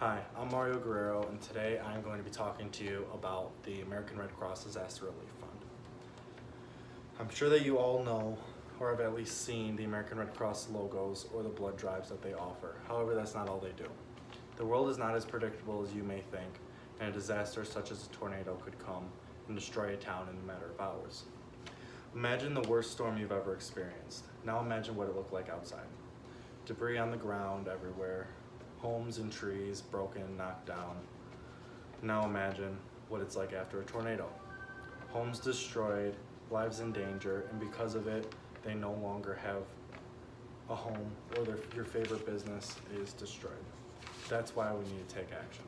Hi, I'm Mario Guerrero, and today I'm going to be talking to you about the American Red Cross Disaster Relief Fund. I'm sure that you all know, or have at least seen, the American Red Cross logos or the blood drives that they offer. However, that's not all they do. The world is not as predictable as you may think, and a disaster such as a tornado could come and destroy a town in a matter of hours. Imagine the worst storm you've ever experienced. Now imagine what it looked like outside. Debris on the ground everywhere, homes and trees broken and knocked down. Now imagine what it's like after a tornado. Homes destroyed, lives in danger, and because of it, they no longer have a home, or your favorite business is destroyed. That's why we need to take action.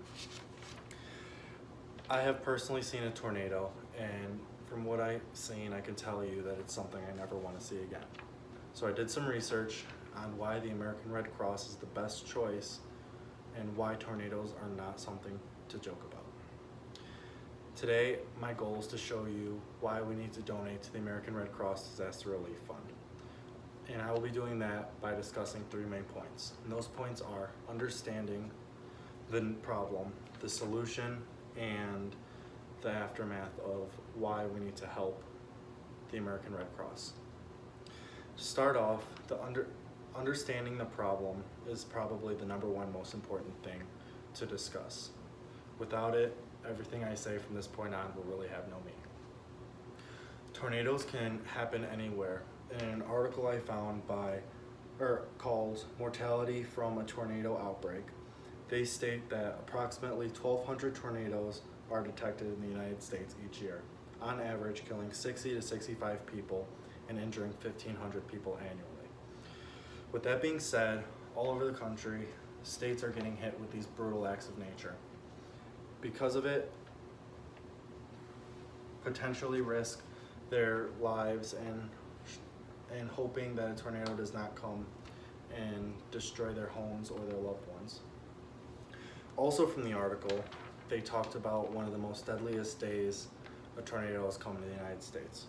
I have personally seen a tornado, and from what I've seen, I can tell you that it's something I never want to see again. So I did some research on why the American Red Cross is the best choice and why tornadoes are not something to joke about. Today, my goal is to show you why we need to donate to the American Red Cross Disaster Relief Fund. And I will be doing that by discussing three main points. And those points are understanding the problem, the solution, and the aftermath of why we need to help the American Red Cross. To start off, understanding the problem is probably the number one most important thing to discuss. Without it, everything I say from this point on will really have no meaning. Tornadoes can happen anywhere. In an article I found called Mortality from a Tornado Outbreak, they state that approximately 1,200 tornadoes are detected in the United States each year, on average killing 60 to 65 people and injuring 1,500 people annually. With that being said, all over the country, states are getting hit with these brutal acts of nature. Because of it, potentially risk their lives and hoping that a tornado does not come and destroy their homes or their loved ones. Also from the article, they talked about one of the most deadliest days a tornado has come to the United States.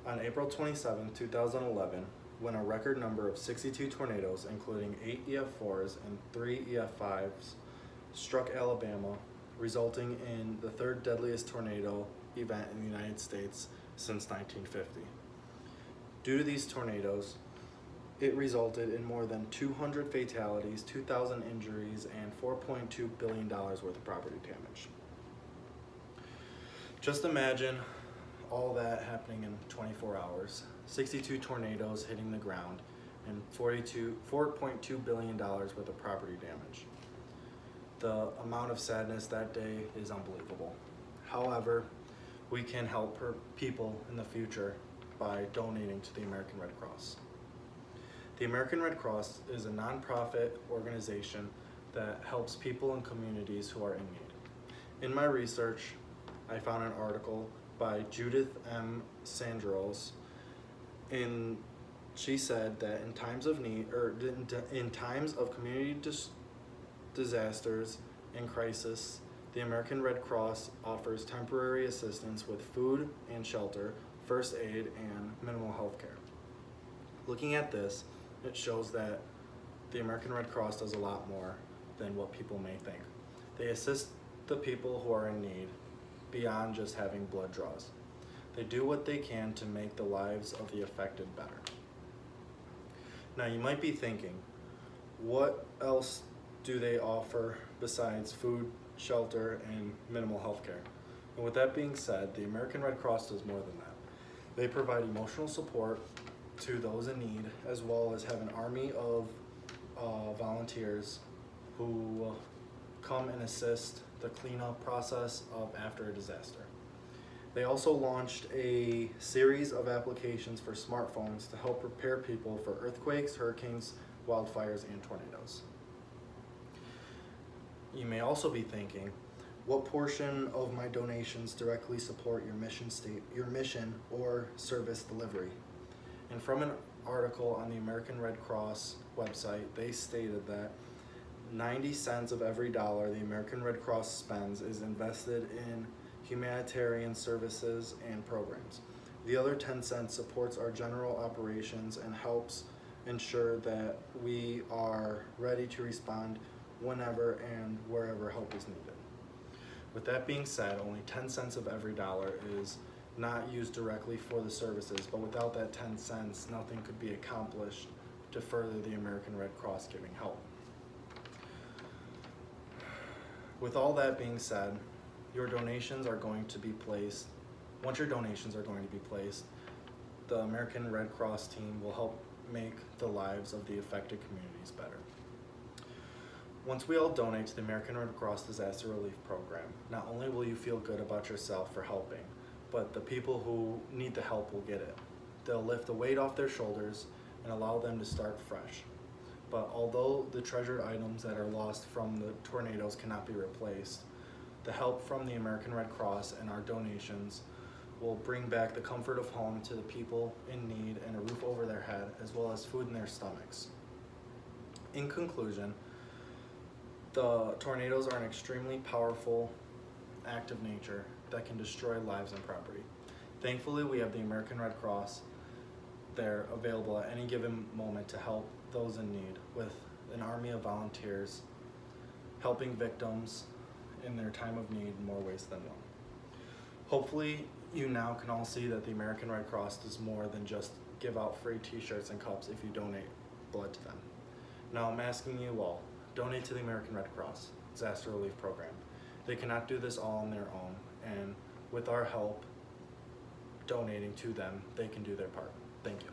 On April 27, 2011, when a record number of 62 tornadoes, including 8 EF4s and 3 EF5s, struck Alabama, resulting in the third deadliest tornado event in the United States since 1950. Due to these tornadoes, it resulted in more than 200 fatalities, 2,000 injuries, and $4.2 billion worth of property damage. Just imagine all that happening in 24 hours, 62 tornadoes hitting the ground, and $4.2 billion worth of property damage. The amount of sadness that day is unbelievable. However, we can help people in the future by donating to the American Red Cross. The American Red Cross is a nonprofit organization that helps people in communities who are in need. In my research, I found an article by Judith M. Sandros, and she said that in times of need, or in times of community disasters and crisis, the American Red Cross offers temporary assistance with food and shelter, first aid, and minimal health care. Looking at this, it shows that the American Red Cross does a lot more than what people may think. They assist the people who are in need beyond just having blood draws. They do what they can to make the lives of the affected better. Now you might be thinking, what else do they offer besides food, shelter, and minimal health care? And with that being said, the American Red Cross does more than that. They provide emotional support to those in need, as well as have an army of volunteers who come and assist the cleanup process of after a disaster. They also launched a series of applications for smartphones to help prepare people for earthquakes, hurricanes, wildfires, and tornadoes. You may also be thinking, what portion of my donations directly support your mission or service delivery? And from an article on the American Red Cross website, they stated that 90 cents of every dollar the American Red Cross spends is invested in humanitarian services and programs. The other 10 cents supports our general operations and helps ensure that we are ready to respond whenever and wherever help is needed. With that being said, only 10 cents of every dollar is not used directly for the services, but without that 10 cents, nothing could be accomplished to further the American Red Cross giving help. With all that being said, your donations are going to be placed. Once your donations are going to be placed, the American Red Cross team will help make the lives of the affected communities better. Once we all donate to the American Red Cross Disaster Relief Program, not only will you feel good about yourself for helping, but the people who need the help will get it. They'll lift the weight off their shoulders and allow them to start fresh. But although the treasured items that are lost from the tornadoes cannot be replaced, the help from the American Red Cross and our donations will bring back the comfort of home to the people in need and a roof over their head, as well as food in their stomachs. In conclusion, the tornadoes are an extremely powerful act of nature that can destroy lives and property. Thankfully, we have the American Red Cross there available at any given moment to help those in need, with an army of volunteers helping victims in their time of need in more ways than one. Hopefully, you now can all see that the American Red Cross does more than just give out free t-shirts and cups if you donate blood to them. Now I'm asking you all, donate to the American Red Cross Disaster Relief Program. They cannot do this all on their own, and with our help donating to them, they can do their part. Thank you.